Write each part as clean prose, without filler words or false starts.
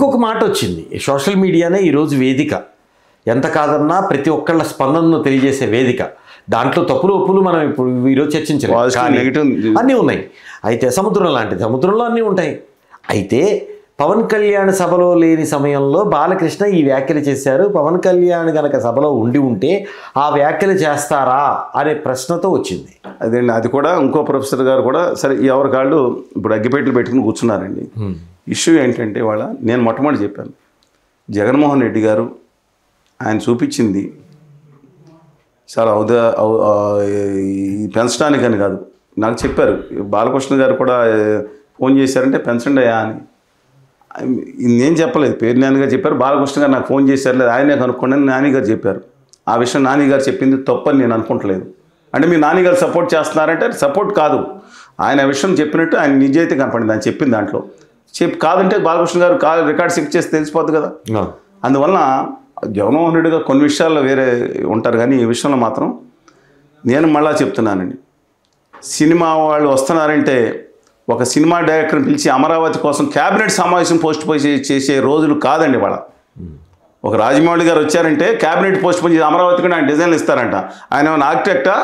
ఇంకొక మాట వచ్చింది, సోషల్ మీడియానే ఈరోజు వేదిక, ఎంత కాదన్నా ప్రతి ఒక్కళ్ళ స్పందనను తెలియజేసే వేదిక. దాంట్లో తప్పులు ఒప్పులు మనం ఇప్పుడు ఈరోజు చర్చించలేదు, అన్నీ ఉన్నాయి. అయితే సముద్రం లాంటిది, సముద్రంలో అన్నీ ఉంటాయి. అయితే పవన్ కళ్యాణ్ సభలో లేని సమయంలో బాలకృష్ణ ఈ వ్యాఖ్యలు చేశారు. పవన్ కళ్యాణ్ కనుక సభలో ఉంటే ఆ వ్యాఖ్యలు చేస్తారా అనే ప్రశ్నతో వచ్చింది. అదేండి, అది కూడా ఇంకో ప్రొఫెసర్ గారు కూడా సరే ఎవరి కాళ్ళు ఇప్పుడు అగ్గిపెట్టెలు పెట్టుకుని కూర్చున్నారండి. ఇష్యూ ఏంటంటే వాళ్ళ నేను మొట్టమొదటి చెప్పాను, జగన్మోహన్ రెడ్డి గారు ఆయన చూపించింది చాలా పెంచడానికని కాదు. నాకు చెప్పారు బాలకృష్ణ గారు కూడా ఫోన్ చేశారంటే పెంచండి అయ్యా అని. నేను చెప్పలేదు, పేరు నాని గారు చెప్పారు, బాలకృష్ణ గారు నాకు ఫోన్ చేశారు లేదు ఆయనే కనుక్కోండి అని నాని గారు చెప్పారు. ఆ విషయం నాని గారు చెప్పింది తప్పని నేను అనుకుంటలేదు. అంటే మీ నాని గారు సపోర్ట్ చేస్తున్నారంటే సపోర్ట్ కాదు, ఆయన విషయం చెప్పినట్టు ఆయన నిజాయితీ కనపడింది ఆయన చెప్పిన దాంట్లో. కాదంటే బాలకృష్ణ గారు రికార్డ్ చెక్ చేసి తెలిసిపోద్ది కదా. అందువలన జగన్మోహన్ రెడ్డి గారు కొన్ని విషయాల్లో వేరే ఉంటారు, కానీ ఈ విషయంలో మాత్రం నేను మళ్ళా చెప్తున్నానండి, సినిమా వాళ్ళు వస్తున్నారంటే ఒక సినిమా డైరెక్టర్ని పిలిచి అమరావతి కోసం క్యాబినెట్ సమావేశం పోస్ట్ పోయి చేసే రోజులు కాదండి వాళ్ళ. ఒక రాజమౌళి గారు వచ్చారంటే క్యాబినెట్ పోస్ట్ పోయి అమరావతి కూడా ఆయన డిజైన్లు ఇస్తారంట. ఆయన ఏమైనా ఆర్కిటెక్టా,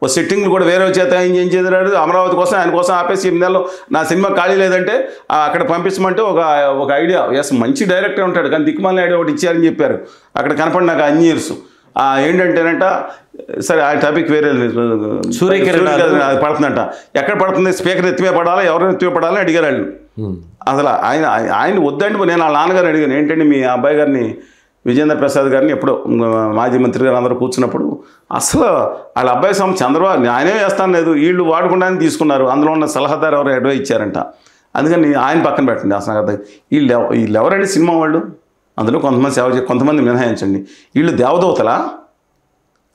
ఓ సెట్టింగ్లు కూడా వేరే చేత ఏం చేశారు అమరావతి కోసం, ఆయన కోసం ఆపేసి 8 నెలలు నా సినిమా ఖాళీ లేదంటే అక్కడ పంపించమంటే ఒక ఐడియా. ఎస్, మంచి డైరెక్టర్ ఉంటాడు కానీ దిక్కుమాలిన ఐడియా ఒకటి ఇచ్చారని చెప్పారు. అక్కడ కనపడి నాకు ఇంజనీర్స్ ఏంటంటేనంట, సరే ఆ టాపిక్ వేరే, సూర్యకిరణ్ అది పడుతుందంట. ఎక్కడ పడుతుంది, స్పీకర్ ఎత్తిమే పడాలా, ఎవరైనా ఎత్తిమే పడాలని అడిగారు వాళ్ళు. అసలు ఆయన వద్దంటే నేను వాళ్ళ నాన్నగారిని అడిగాను, ఏంటంటే మీ అబ్బాయి గారిని విజేంద్ర ప్రసాద్ గారిని ఎప్పుడో మాజీ మంత్రి గారు అందరూ కూర్చున్నప్పుడు అసలు వాళ్ళ అబ్బాయి చంద్రబాబు ఆయనే వేస్తాను లేదు, వీళ్ళు వాడుకుంటానికి తీసుకున్నారు, అందులో ఉన్న సలహాదారు ఎవరో అడ్వైజ్ ఇచ్చారంట. అందుకని ఆయన పక్కన పెట్టండి. అసలు వీళ్ళు ఎవరండి సినిమా వాళ్ళు, అందులో కొంతమంది సేవ కొంతమంది మినహాయించండి, వీళ్ళు దేవదూతలా?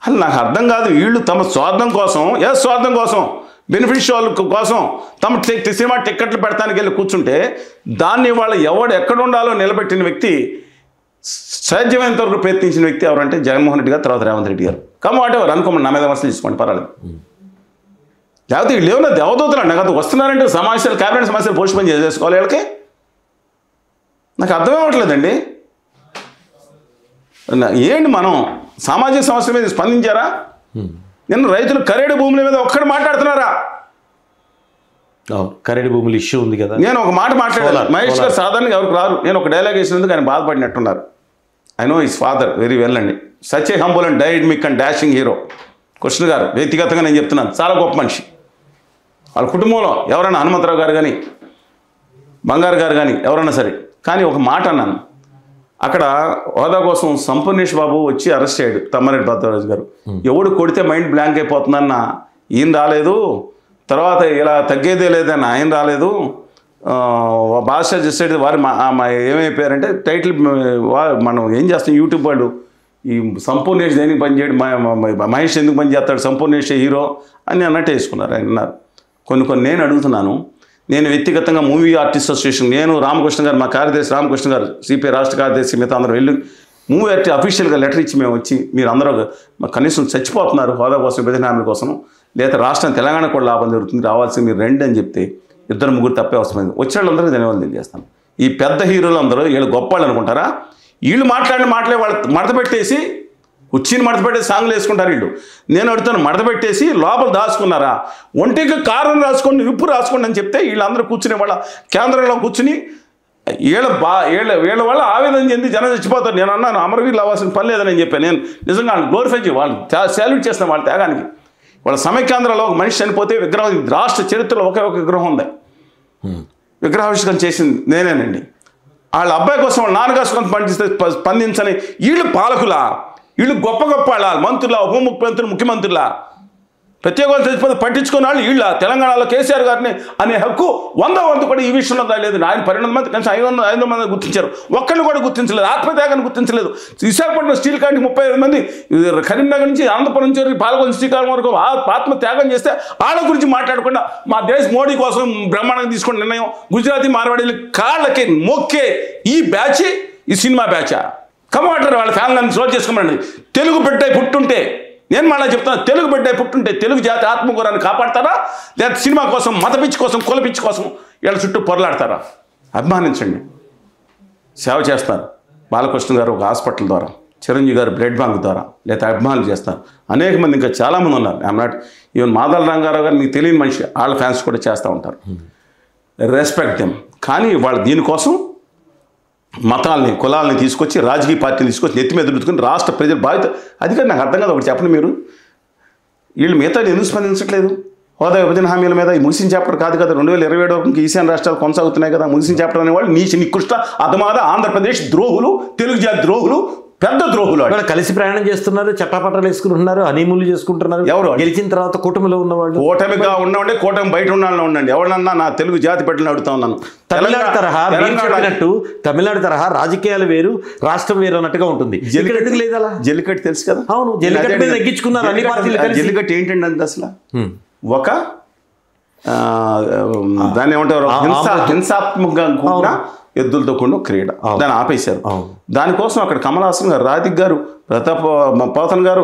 అసలు నాకు అర్థం కాదు. వీళ్ళు తమ స్వార్థం కోసం, స్వార్థం కోసం, బెనిఫిషియల్ కోసం తమ సినిమా టిక్కెట్లు పెడతానికి వెళ్ళి కూర్చుంటే దాన్ని వాళ్ళు ఎక్కడ ఉండాలో నిలబెట్టిన వ్యక్తి, సాధ్యమైనంత వరకు ప్రయత్నించిన వ్యక్తి ఎవరంటే జగన్మోహన్ రెడ్డి గారు, తర్వాత రేవంత్ రెడ్డి గారు. కాబట్టి ఎవరు అనుకోమని నా మీద విమర్శలు తీసుకోండి, పర్వాలేదు. లేకపోతే వీళ్ళు ఏమన్నా దేవదూతలు అండి కదా, వస్తున్నారంటే సమావేశాలు క్యాబినెట్ సమావేశాలు పోస్ట్ పోన్ చేసుకోవాలి వీళ్ళకి. నాకు అర్థం అవ్వట్లేదండి. ఏంటి మనం సామాజిక సమస్యల మీద స్పందించారా? నిన్న రైతులు ఖరీదు భూముల మీద ఒక్కడు మాట్లాడుతున్నారా? ఖరీదు భూముల ఇష్యూ ఉంది కదా. నేను ఒక మాట మాట్లాడాను, మహేష్ గారు సాధారణంగా ఎవరికి రారు, నేను ఒక డైలాగ్ వేసినందుకు ఆయన బాధపడినట్టున్నారు. I know his father very well అండి, such a humble and dynamic and dashing hero. Krishna garu వ్యక్తిగతంగా నేను చెప్తున్నాను, చాలా గొప్ప మనిషి. వాళ్ళ కుటుంబంలో ఎవరైనా హనుమంతరావు గారు కానీ బంగారు గారు కానీ ఎవరైనా సరే. కానీ ఒక మాట అన్నాను, అక్కడ హోదా కోసం సంపూర్ణేష్ బాబు వచ్చి అరెస్ట్ అయ్యాడు, తమ్మారెడ్డి భద్రరాజు గారు. ఎవడు కొడితే మైండ్ బ్లాంక్ అయిపోతుందన్న ఈయన రాలేదు, తర్వాత ఇలా తగ్గేదే లేదన్న ఆయన రాలేదు, బాద్షా చేసేది వారు ఏమైపోయారంటే టైటిల్ మనం ఏం చేస్తాం, యూట్యూబ్ వాళ్ళు ఈ సంపూర్ణేష్ దేనికి పనిచేయడు, మహేష్ ఎందుకు పని చేస్తాడు, సంపూర్ణేష్ హీరో అని అన్నట్టు వేసుకున్నారు. ఆయన అన్నారు కొన్ని నేను అడుగుతున్నాను, నేను వ్యక్తిగతంగా మూవీ ఆర్టిస్ట్ అసోసియేషన్, నేను రామకృష్ణ గారు, మా కార్యదర్శి రామకృష్ణ గారు, సిపిఐ రాష్ట్ర కార్యదర్శి, మిగతా అందరూ వెళ్ళి మూవీ ఆర్టిస్ట్ అఫీషియల్గా లెటర్ ఇచ్చి మేము వచ్చి మీరు అందరూ కనీసం చచ్చిపోతున్నారు హోదా కోసం, విభజన హామీల కోసం, లేదా రాష్ట్రం తెలంగాణ కూడా లాభం జరుగుతుంది, రావాల్సింది మీరు రండి అని చెప్తే 2-3 తప్పే అవసరమైంది. వచ్చే వాళ్ళందరికీ ధన్యవాదాలు తెలియజేస్తాను. ఈ పెద్ద హీరోలు అందరూ వీళ్ళు గొప్ప వాళ్ళు అనుకుంటారా? వీళ్ళు మాట్లాడే వాళ్ళు మడత పెట్టేసి కుర్చీని మడత పెట్టేసి సాంగ్లు వేసుకుంటారు వీళ్ళు. నేను అడుగుతాను, మడత పెట్టేసి లోపల దాచుకున్నారా? ఒంటికి కారం రాసుకోండి, ఉప్పు రాసుకోండి అని చెప్తే వీళ్ళందరూ కూర్చునే వాళ్ళ కేంద్రంలో కూర్చుని వీళ్ళ వల్ల ఆవేదన చెంది జనం చచ్చిపోతారు. నేను అన్నాను అమరవీరులు అవ్వాల్సిన పని లేదని చెప్పాను. నేను నిజంగా గ్లోరిఫై వాళ్ళు సాల్యూట్ చేస్తాను వాళ్ళ త్యాగానికి. వాళ్ళ సమైక్యాంధ్రలో ఒక మనిషి చనిపోతే విగ్రహం, రాష్ట్ర చరిత్రలో ఒకే ఒక విగ్రహం ఉంది, విగ్రహావిష్కరణ చేసింది నేనేనండి. వాళ్ళ అబ్బాయి కోసం వాళ్ళ నాన్నగారు స్పందించని వీళ్ళు పాలకులా? వీళ్ళు గొప్ప వాళ్ళ మంత్రుల, ఉప ముఖ్యమంత్రులు, ముఖ్యమంత్రులా? ప్రత్యేక చచ్చిపోతే పట్టించుకున్న వాళ్ళు వీళ్ళ తెలంగాణలో కేసీఆర్ గారిని అనే హక్కు 100 కూడా ఈ విషయంలో లేదు. ఆయన 12 మంది కనీసం 500 మంది గుర్తించారు, ఒక్కళ్ళు కూడా గుర్తించలేదు, ఆత్మత్యాగాన్ని గుర్తించలేదు. విశాఖపట్నం స్టీల్ ప్లాంట్కి 35 మంది, కరీంనగర్ నుంచి అనంతపురం నుంచి పాల్గొని శ్రీకాకుళం వరకు ఆత్మత్యాగం చేస్తే వాళ్ళ గురించి మాట్లాడకుండా మా దేశ మోడీ కోసం బ్రహ్మాండంగా తీసుకున్న నిర్ణయం, గుజరాతీ మార్వాడీలు కాళ్ళకి మొక్కే ఈ బ్యాచ్, ఈ సినిమా బ్యాచా? కమాంటర్ వాళ్ళ ఫ్యామిలీని స్లో చేసుకోమండి. తెలుగు బిడ్డ పుట్టుంటే, నేను మళ్ళీ చెప్తాను, తెలుగు బిడ్డ పుట్టుంటే తెలుగు జాతి ఆత్మగౌరవాన్ని కాపాడతారా, లేదా సినిమా కోసం, మత పిచ్చి కోసం, కుల పిచ్చి కోసం వీళ్ళ చుట్టూ పొరలాడతారా? అభిమానించండి. సేవ చేస్తారు. బాలకృష్ణ గారు ఒక హాస్పిటల్ ద్వారా, చిరంజీవి గారు బ్లడ్ బ్యాంక్ ద్వారా, లేదా అభిమానులు చేస్తారు. అనేక మంది ఇంకా చాలామంది ఉన్నారు. I'm not even Madala Rangarao గారు మీకు తెలియని మనిషి, వాళ్ళ ఫ్యాన్స్ కూడా చేస్తూ ఉంటారు. Respect them. కానీ వాళ్ళు దీనికోసం మతాలని కులాలని తీసుకొచ్చి, రాజకీయ పార్టీని తీసుకొచ్చి నెత్తి మీద రుద్దుకుని రాష్ట్ర ప్రజల బాధ్యత అది కానీ నాకు అర్థం కాదు. ఒకటి చెప్పండి, మీరు వీళ్ళు మిగతా ఎందుకు స్పందించట్లేదు? హోదా విభజన హామీల మీద ఈ ముగిసిన చాప్టర్ కాదు కదా, 2027 వరకు ఈశాన్య రాష్ట్రాలు కొనసాగుతున్నాయి కదా. ముగిసిన చాప్టర్ అనేవాళ్ళు నీచి నికృష్ట అధమాద ఆంధ్రప్రదేశ్ ద్రోహులు, తెలుగు జాతి ద్రోహులు, పెద్ద ద్రోహులు. కలిసి ప్రయాణం చేస్తున్నారు, చట్టాపట్టాలు వేసుకుంటున్నారు, హనీమూన్లు చేసుకుంటున్నారు. ఎవరు గెలిచిన తర్వాత కూటమిలో ఉన్నవాళ్ళు, కూటమిగా ఉండండి, కూటమి బయట ఉండండి. ఎవరన్నా నా తెలుగు జాతి బిడ్డలను అడుగుతా ఉన్నాను. తమిళనాడు తరహా చెప్పినట్టు తమిళనాడు తరహా రాజకీయాలు వేరు, రాష్ట్రం వేరు అన్నట్టుగా ఉంటుంది. ఎందుకు లేదు అలా? జల్లికట్టు తెలుసు కదా. అవును, జల్లికట్టు మీద ఎక్కించుకున్నారు అన్ని పార్టీలు. జల్లికట్టు ఏంటండి అంత అసలు ఒక దాన్ని ఏమంటారు, హింసాత్మకంగా కూడా ఎద్దులతో కూడిన క్రీడ. దాన్ని ఆపేశారు. దానికోసం అక్కడ కమల్ హాసన్ గారు, రాధిక్ గారు, ప్రతాప్ పోతన్ గారు,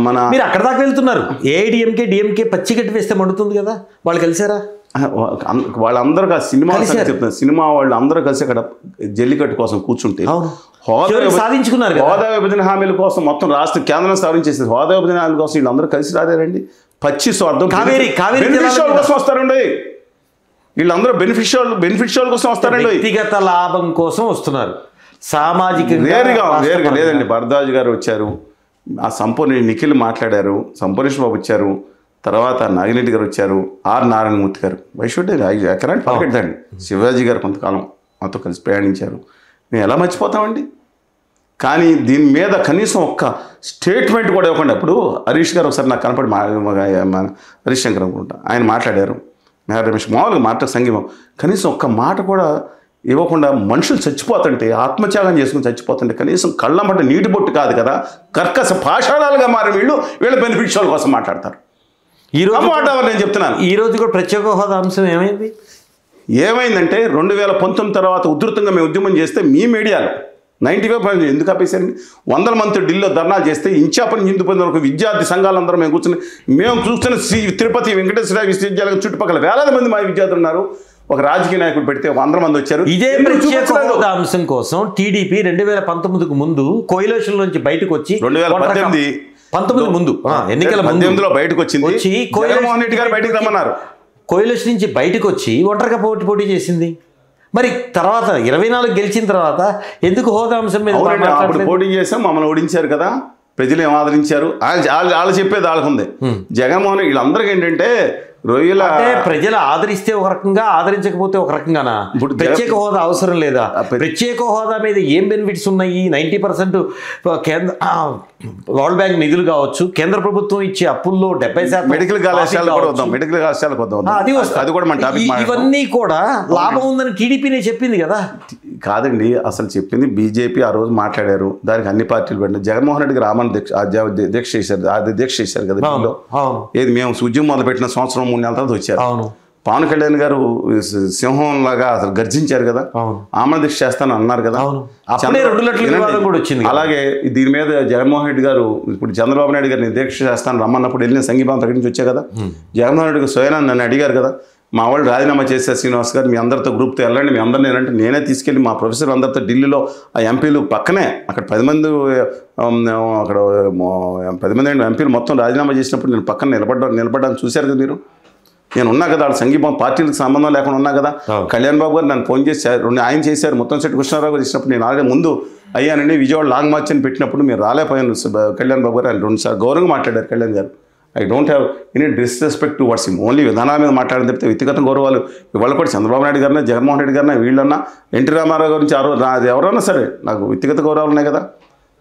మన మీరు అక్కడ దాకా వెళ్తున్నారు. ఏఐడిఎంకే డిఎంకే పచ్చిగట్టి వేస్తే మండుతుంది కదా. వాళ్ళు కలిసారా? వాళ్ళందరూ సినిమా చెప్తున్నారు. సినిమా వాళ్ళు అందరూ కలిసి అక్కడ జల్లికట్టు కోసం కూర్చుంటే సాధించుకున్నారు. హోదా విభజన హామీల కోసం మొత్తం రాష్ట్ర కేంద్రం సాధించేసింది. హోదా విభజన హామీల కోసం వీళ్ళందరూ కలిసి రాలేరండి. పచ్చి స్వార్థం కోసం వస్తారండి. వీళ్ళందరూ బెనిఫిషియల్ కోసం వస్తారండి. వ్యక్తిగత లాభం కోసం వస్తున్నారు. సామాజిక వేరుగా లేదండి. భరద్వాజ్ గారు వచ్చారు, ఆ సంపూర్ణ నిఖిల్ మాట్లాడారు, సంపూర్ణేష్ బాబు వచ్చారు, తర్వాత నాగిరెడ్డి గారు వచ్చారు, ఆర్ నారాయణమూర్తి గారు, వైశ్వడ్డి పలకెడదండి. శివాజీ గారు కొంతకాలం మాతో కలిసి ప్రయాణించారు. మేము ఎలా మర్చిపోతామండి? కానీ దీని మీద కనీసం ఒక్క స్టేట్మెంట్ కూడా ఇవ్వకుండా, ఇప్పుడు హరీష్ గారు ఒకసారి నాకు కనపడి హరీష్ శంకర్ అనుకుంటా, ఆయన మాట్లాడారు. మేర రమేష్ మామూలుగా మాట సంగీతం, కనీసం ఒక్క మాట కూడా ఇవ్వకుండా మనుషులు చచ్చిపోతుంటే, ఆత్మత్యాగం చేసుకుని చచ్చిపోతుంటే కనీసం కళ్ళంబట్ట నీటి బొట్టు కాదు కదా, కర్కశ పాషాణాలుగా మారి వీళ్ళ బెనిఫిషియల్ కోసం మాట్లాడతారు. ఈరోజు నేను చెప్తున్నాను, ఈ రోజు కూడా ప్రత్యేక హోదా అంశం ఏమైందంటే 2019 తర్వాత ఉధృతంగా మేము ఉద్యమం చేస్తే మీ మీడియాలో 95% ఎందుకు ఆపేశారండి? 100 మంది ఢిల్లీలో ధర్నాలు చేస్తే ఇంచాపని హిందూ పొందిన ఒక విద్యార్థి సంఘాలందరూ మేము చూస్తున్న తిరుపతి వెంకటేశ్వర విశ్వవిద్యాలయం చుట్టుపక్కల వేలాది మంది మా విద్యార్థులు ఉన్నారు. ఒక రాజకీయ నాయకుడు పెడితే 100 మంది వచ్చారు. ఇదే ప్రత్యేక హోదా అంశం కోసం టీడీపీ 2019కు ముందు కోయిలేషన్ నుంచి బయటకు వచ్చి 2019 ముందు ఎన్నికల 18లో బయటకు వచ్చింది. జగన్మోహన్ రెడ్డి గారు బయటకు రమ్మన్నారు. కోయిలేషన్ నుంచి బయటకు వచ్చి ఒంటరిగా పోటీ చేసింది. మరి తర్వాత 24 గెలిచిన తర్వాత ఎందుకు హోదా అంశం మీద అప్పుడు పోటీ చేసాం, మమ్మల్ని ఓడించారు కదా, ప్రజలు ఏం ఆదరించారు? వాళ్ళు చెప్పేది వాళ్ళకుంది. జగన్మోహన్ వీళ్ళందరికీ ఏంటంటే రొయ్యల ప్రజలు ఆదరిస్తే ఒక రకంగా, ఆదరించకపోతే ఒక రకంగానా? ప్రత్యేక హోదా అవసరం లేదా? ప్రత్యేక హోదా మీద ఏం బెనిఫిట్స్ ఉన్నాయి? 90% కేంద్ర వరల్డ్ బ్యాంక్ నిధులు కావచ్చు, కేంద్ర ప్రభుత్వం ఇచ్చే అప్పుల్లో 70% మెడికల్ కళాశాలకు వద్దాం, అది కూడా మన టాపిక్. ఇవన్నీ కూడా లాభం ఉందని టీడీపీనే చెప్పింది కదా. కాదండి, అసలు చెప్పింది బీజేపీ. ఆ రోజు మాట్లాడారు, దానికి అన్ని పార్టీలు పెట్టిన జగన్మోహన్ రెడ్డికి రామన్ దీక్ష చేశారు కదా. ఏది మేము ఉద్యమం మొదలుపెట్టిన సంవత్సరం 3 నెలల తర్వాత వచ్చారు. పవన్ కళ్యాణ్ గారు సింహం లాగా అసలు గర్జించారు కదా, ఆమరణ దీక్ష చేస్తాను అన్నారు కదా. అలాగే దీని మీద జగన్మోహన్ రెడ్డి గారు ఇప్పుడు చంద్రబాబు నాయుడు గారిని దీక్ష చేస్తాను రమ్మన్నప్పుడు వెళ్ళిన సంఘీభావం ప్రకటించి వచ్చా కదా. జగన్మోహన్ రెడ్డి స్వయం నన్ను అడిగారు కదా, మా వాళ్ళు రాజీనామా చేశారు శ్రీనివాస్ గారు, మీ అందరితో గ్రూప్తో వెళ్ళండి, మీ అందరిని ఏంటంటే నేనే తీసుకెళ్ళి మా ప్రొఫెసర్ అందరితో ఢిల్లీలో ఆ ఎంపీలు పక్కనే అక్కడ 10 మంది అక్కడ 10 మంది ఎంపీలు మొత్తం రాజీనామా చేసినప్పుడు నేను పక్కన నిలబడ్డాను చూశారు కదా మీరు. నేను ఉన్నా కదా, వాళ్ళ సంఘీభావం పార్టీలకు సంబంధం లేకుండా ఉన్నా కదా. కళ్యాణ్ బాబు గారు నన్ను ఫోన్ చేశారు, ఆయన చేశారు, ముత్తంశెట్టి కృష్ణారావు గారు ఇచ్చినప్పుడు నేను ఆల్రెడీ ముందు అయ్యానండి. విజయవాడ లాంగ్ మార్చ్ అని పెట్టినప్పుడు మీరు రాలేకపోయాను. కళ్యాణ్ బాబు గారు ఆయన 2 సార్లు గౌరవంగా మాట్లాడారు కళ్యాణ్ గారు. I don't have any disrespect towards him, only విధానాల మీద మాట్లాడని చెప్తే వ్యక్తిగత గౌరవాలు ఇవాళ కూడా చంద్రబాబు నాయుడు గారినా, జగన్మోహన్ రెడ్డి గారినా, వీళ్ళన్నా, ఎన్టీ రామారావు గురించి అది ఎవరన్నా సరే నాకు వ్యక్తిగత గౌరవాలు ఉన్నాయి కదా.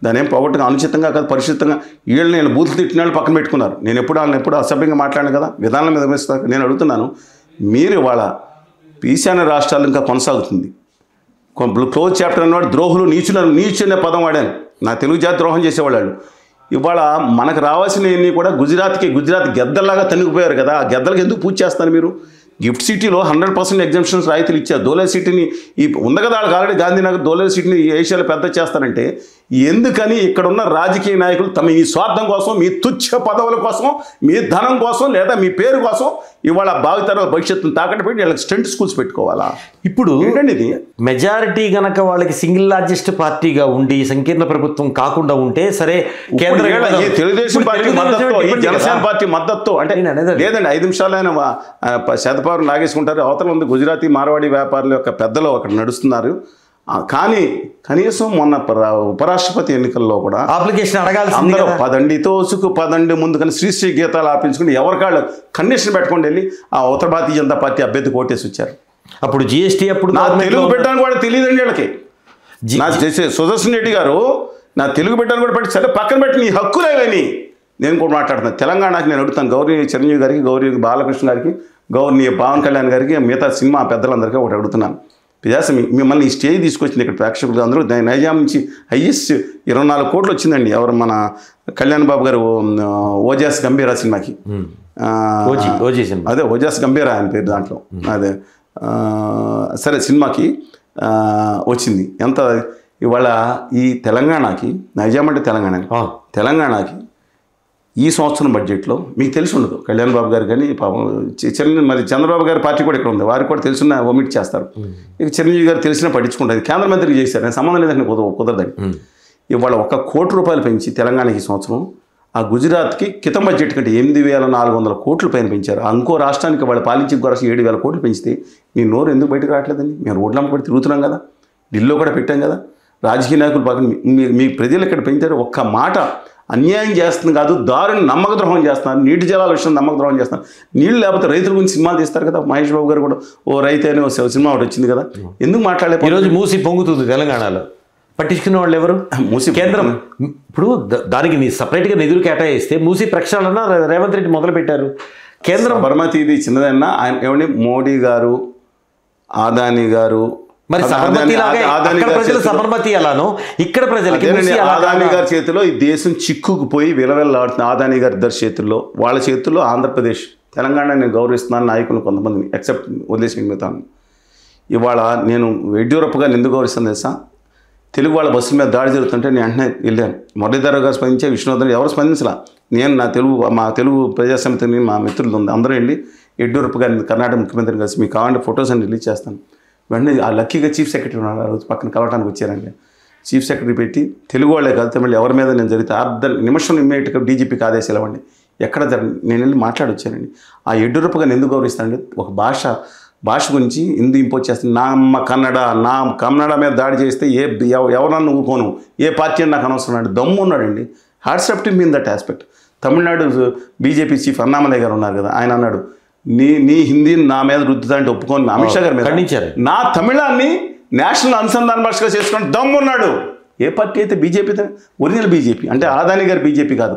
దాని ఏం పోగొట్టుగా అనుచితంగా కాదు, పరిశుద్ధంగా వీళ్ళని నేను బూతులు తిట్టిన వాళ్ళు పక్కన పెట్టుకున్నారు. నేను ఎప్పుడు అసభ్యంగా మాట్లాడాను కదా, విధానం మీద విమర్శిస్తాను. నేను అడుగుతున్నాను, మీరు ఇవాళ ఈశాన్య రాష్ట్రాలు ఇంకా కొనసాగుతుంది. క్లోజ్ చాప్టర్ అన్నవాడు ద్రోహులు, నీచు అనే పదం వాడాను. నా తెలుగు జాతి ద్రోహం చేసేవాళ్ళు. ఇవాళ మనకు రావాల్సినవన్నీ కూడా గుజరాత్ గెద్దల్లాగా తనిగిపోయారు కదా. ఆ గెద్దలకి ఎందుకు పూజ చేస్తారు మీరు? గిఫ్ట్ సిటీలో 100% ఎగ్జామ్షన్స్ రాయితీలు ఇచ్చారు. దోలే సిటీని ఉంది కదా వాళ్ళకి ఆల్రెడీ గాంధీనగర్, దోలే సిటీని ఏషియాలో పెద్ద చేస్తారంటే ఎందుకని ఇక్కడ ఉన్న రాజకీయ నాయకులు తమ ఈ స్వార్థం కోసం, మీ తుచ్చ పదవుల కోసం, మీ ధనం కోసం, లేదా మీ పేరు కోసం ఇవాళ భావితరాల భవిష్యత్తును తాకట్టు పెట్టి వీళ్ళకి స్టెంట్ స్కూల్స్ పెట్టుకోవాలా? ఇప్పుడు ఏంటండి ఇది? మెజారిటీ గనక వాళ్ళకి సింగిల్ లార్జెస్ట్ పార్టీగా ఉండి సంకీర్ణ ప్రభుత్వం కాకుండా ఉంటే సరే, కేంద్ర తెలుగుదేశం పార్టీ మద్దతు, ఈ జనసేన పార్టీ మద్దతు అంటే లేదండి, 5 నిమిషాలైన శతపారు లాగేసుకుంటారు. అవతల ఉంది గుజరాతీ మార్వాడి వ్యాపారుల యొక్క పెద్దలు అక్కడ నడుస్తున్నారు. కానీ కనీసం మొన్న ఉపరాష్ట్రపతి ఎన్నికల్లో కూడా అప్లికేషన్ అడగాల్సి అందరూ పదండి తోసుకు పదండి ముందు కానీ శ్రీశ్రీ గీతాలు ఆపించుకుని ఎవరికాళ్ళు కండిషన్ పెట్టుకొని వెళ్ళి ఆ ఉత్తర భారతీయ జనతా పార్టీ అభ్యర్థి కోటేసి వచ్చారు. అప్పుడు జిఎస్టీ అప్పుడు నా తెలుగు పెట్టడానికి కూడా తెలియదండి వీళ్ళకి. నా సుదర్శన్ రెడ్డి గారు నా తెలుగు పెట్టడానికి కూడా పెట్టి సరే పక్కన పెట్టి నీ హక్కులేవని నేను కూడా మాట్లాడుతున్నాను. తెలంగాణకి నేను అడుగుతాను, గౌరీ చిరంజీవి గారికి, గౌరీ బాలకృష్ణ గారికి, గౌరీ పవన్ కళ్యాణ్ గారికి, మిగతా సినిమా పెద్దలందరికీ ఒకటి అడుగుతున్నాను. పిజాసం మిమ్మల్ని ఈ స్టేజ్ తీసుకొచ్చింది ఇక్కడ ప్రేక్షకులు అందరూ. నైజాం నుంచి హైయెస్ట్ 24 కోట్లు వచ్చిందండి. ఎవరు మన కళ్యాణ్ బాబు గారు ఓజాస్ గంభీరా సినిమాకి, అదే ఓజాస్ గంభీరా ఆయన పేరు దాంట్లో, అదే సరే సినిమాకి వచ్చింది. ఎంత ఇవాళ ఈ తెలంగాణకి, నైజాం అంటే తెలంగాణకి ఈ సంవత్సరం బడ్జెట్లో మీకు తెలిసి ఉండదు. కళ్యాణ్ బాబు గారు కానీ పాపం మరి చంద్రబాబు గారి పార్టీ కూడా ఇక్కడ ఉంది, వారికి కూడా తెలిసిన ఒమిట్ చేస్తారు. ఇక చిరంజీవి గారు తెలిసినా పట్టించుకుంటుంది. కేంద్ర మంత్రికి చేశారు, నేను సంబంధం లేదని కుదరదండి. ఇవాళ 1 కోటి రూపాయలు పెంచి తెలంగాణకి ఈ సంవత్సరం, ఆ గుజరాత్కి కితం బడ్జెట్ కంటే 8,400 కోట్లు పైన పెంచారు. ఇంకో రాష్ట్రానికి వాళ్ళు పాలించి ఇంకో రాష్ట్రం 7,000 కోట్లు పెంచితే మీ నోరు ఎందుకు బయటకు రావట్లేదండి? మేము రోడ్లమ్మ పడి తిరుగుతున్నాం కదా, ఢిల్లీలో కూడా పెట్టాం కదా. రాజకీయ నాయకులు పక్కన మీ ప్రజలు ఇక్కడ పెంచారు. ఒక్క మాట అన్యాయం చేస్తుంది కాదు, దారుని నమ్మకద్రోహం చేస్తున్నారు. నీటి జలాల విషయం నమ్మకద్రోహం చేస్తున్నారు. నీళ్ళు లేకపోతే రైతుల గురించి సినిమాలు తీస్తారు కదా. మహేష్ బాబు గారు కూడా ఓ రైతు అనే సినిమా ఒకటి వచ్చింది కదా, ఎందుకు మాట్లాడలేదు? ఈరోజు మూసి పొంగుతుంది తెలంగాణలో, పట్టించుకునే వాళ్ళు ఎవరు? మూసి కేంద్రం ఇప్పుడు దానికి సపరేట్గా నిధులు కేటాయిస్తే మూసి ప్రక్షాళన రేవంత్ రెడ్డి మొదలు పెట్టారు. కేంద్రం బర్మతి ఇది చిన్నదన్నా ఆయన ఏమండి, మోడీ గారు, ఆదాని గారు, మరి సబర్మతి అలానో ఇక్కడ ప్రజలకి ఆదాని గారి చేతిలో ఈ దేశం చిక్కుకుపోయి విలవెల్లాడుతుంది. ఆదాని గారి ఇద్దరు చేతుల్లో, వాళ్ళ చేతుల్లో ఆంధ్రప్రదేశ్. తెలంగాణ నేను గౌరవిస్తున్నాను నాయకులు కొంతమందిని, ఎక్సెప్ట్ వదిలేసి మిగతాను. ఇవాళ నేను యడ్యూరప్ప గారిని ఎందుకు గౌరవిస్తాను తెలుసా? తెలుగు వాళ్ళ బస్సుల మీద దాడి జరుగుతుంటే నేను వెంటనే వెళ్ళాను. మురళీధర్ గారు స్పందించే, విష్ణువర్ధన్ ఎవరు స్పందించలా. నేను మా తెలుగు ప్రజాసమితిని మా మిత్రులు ఉంది అందరూ వెళ్ళి యడ్యూరప్ప గారిని కర్ణాటక ముఖ్యమంత్రిని కలిసి మీకు కావాలంటే ఫొటోస్ అని రిలీజ్ చేస్తాను. వెంటనే ఆ లక్కీగా చీఫ్ సెక్రటరీ ఉన్నాడు, ఆ రోజు పక్కన కలవడానికి వచ్చారండి. చీఫ్ సెక్రటరీ పెట్టి తెలుగు వాళ్ళే కాదు తమిళ ఎవరి మీద నేను జరిగితే అర్ధ నిమిషం ఇమ్మీడియట్గా డీజీపీకి ఆదేశాలు ఇవ్వండి, ఎక్కడ నేను వెళ్ళి మాట్లాడొచ్చానండి. ఆ యడ్యూరప్ప గారిని ఎందుకు గౌరవిస్తానండి? ఒక భాష గురించి ఎందుకు ఇంపోజ్ చేస్తాను? నా కన్నడ మీద దాడి చేస్తే ఎవరన్నా ఊరుకోను, ఏ పార్టీ అని నాకు అనవసరం అండి. దమ్ము ఉన్నాడండి. హార్ట్సెప్టింగ్ in that aspect. Tamil Nadu BJP chief Annamalai garu ఉన్నారు కదా, ఆయన అన్నాడు నీ హిందీని నా మీద రుద్దుతా అంటే ఒప్పుకొని అమిత్ షా గారి మీద ఖండించారు. నా తమిళాన్ని నేషనల్ అనుసంధాన భాషగా చేసుకుని దమ్మున్నాడు. ఏ పార్టీ అయితే బీజేపీ, ఒరిజినల్ బీజేపీ అంటే ఆదాని గారి బీజేపీ కాదు.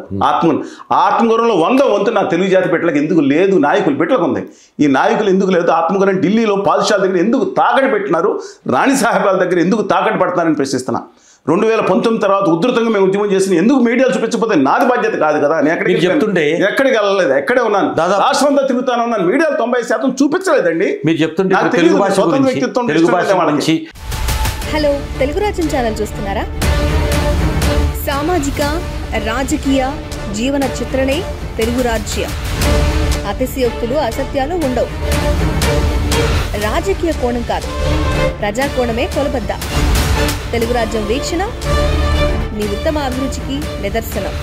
ఆత్మగౌరవంలో 100 వంతు నా తెలుగు జాతి బిడ్డలకు ఎందుకు లేదు? నాయకులు బిడ్డలకు ఉంది. ఈ నాయకులు ఎందుకు లేదు? ఆత్మగౌరవం ఢిల్లీలో పాదశాల దగ్గర ఎందుకు తాకట్టు పెట్టినారు? రాణి సాహెబాల దగ్గర ఎందుకు తాకట్టు పడుతున్నారని ప్రశ్నిస్తున్నా. 2019 తర్వాత ఉధృతంగా మేము ఉద్యమం చేసిన ఎందుకు మీడియాలు చూపించకపోతే నాది బాధ్యత కాదు కదా. నేను ఎక్కడికి వెళ్ళలేదు, ఎక్కడే ఉన్నాను, రాష్ట్రం అంతా తిరుగుతాను ఉన్నాను. మీడియాలు 90% చూపించలేదండి. మీరు చెప్తుంటే హలో, తెలుగు రాజ్యం ఛానల్ చూస్తున్నారా? సామాజిక రాజకీయ జీవన చిత్రణే తెలుగు రాజ్యం. అతిశయోక్తులు అసత్యాలు ఉండవు. రాజకీయ కోణం కాదు, ప్రజా కోణమే కొలబద్ద. తెలుగు రాజ్యం వీక్షణ మీ ఉత్తమ అభిరుచికి నిదర్శనం.